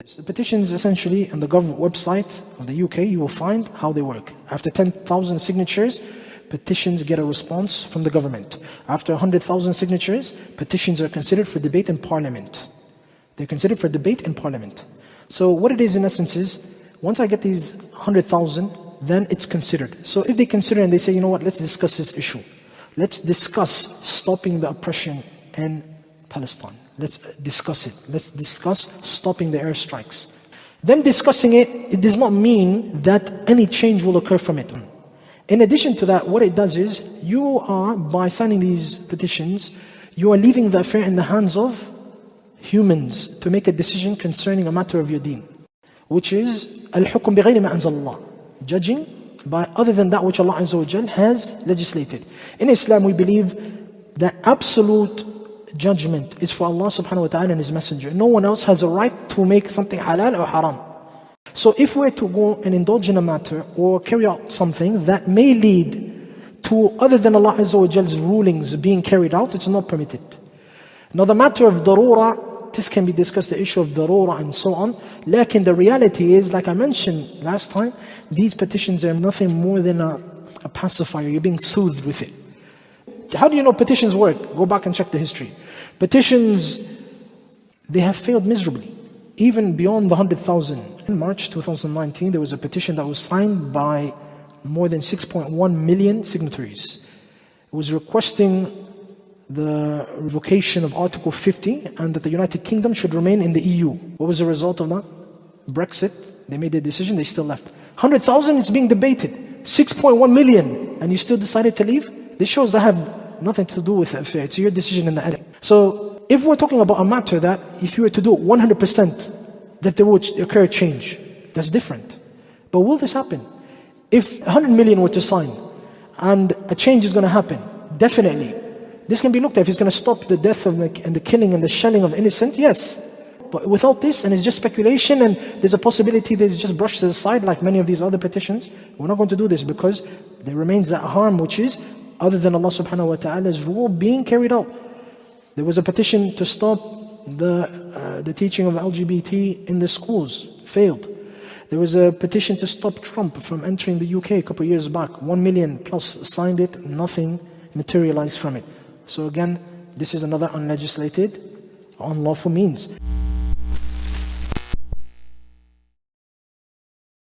The petitions essentially on the government website of the UK, you will find how they work. After 10,000 signatures, petitions get a response from the government. After 100,000 signatures, petitions are considered for debate in Parliament. They're considered for debate in Parliament. So what it is in essence is, once I get these 100,000, then it's considered. So if they consider and they say, you know what, let's discuss this issue. Let's discuss stopping the oppression in Palestine. Let's discuss it. Let's discuss stopping the airstrikes. Them discussing it, it does not mean that any change will occur from it. In addition to that, what it does is, you are, by signing these petitions, you are leaving the affair in the hands of humans to make a decision concerning a matter of your deen, which is al-hukm bighayri ma anzalallah, judging by other than that which Allah Azza wa Jal has legislated. In Islam, we believe that absolute judgment is for Allah subhanahu wa ta'ala and His Messenger. No one else has a right to make something halal or haram. So if we're to go and indulge in a matter or carry out something that may lead to other than Allah Azza wa Jal's rulings being carried out, it's not permitted. Now the matter of darura, this can be discussed, the issue of darura and so on. Lakin the reality is, like I mentioned last time, these petitions are nothing more than a pacifier. You're being soothed with it. How do you know petitions work? Go back and check the history. Petitions, they have failed miserably, even beyond the 100,000. In March 2019, there was a petition that was signed by more than 6.1 million signatories. It was requesting the revocation of Article 50 and that the United Kingdom should remain in the EU. What was the result of that? Brexit. They made their decision, they still left. 100,000 is being debated. 6.1 million, and you still decided to leave? This shows that have nothing to do with the affair. It's your decision in the end. So, if we're talking about a matter that, if you were to do it 100%, that there would occur a change, that's different. But will this happen? If 100 million were to sign, and a change is going to happen, definitely. This can be looked at. If it's going to stop the death and the killing and the shelling of innocent, yes. But without this, and it's just speculation, and there's a possibility that it's just brushed to the side like many of these other petitions, we're not going to do this because there remains that harm which is other than Allah subhanahu wa ta'ala's rule being carried out. There was a petition to stop the teaching of LGBT in the schools, failed. There was a petition to stop Trump from entering the UK a couple of years back. 1 million plus signed it, nothing materialized from it. So again, this is another unlegislated, unlawful means.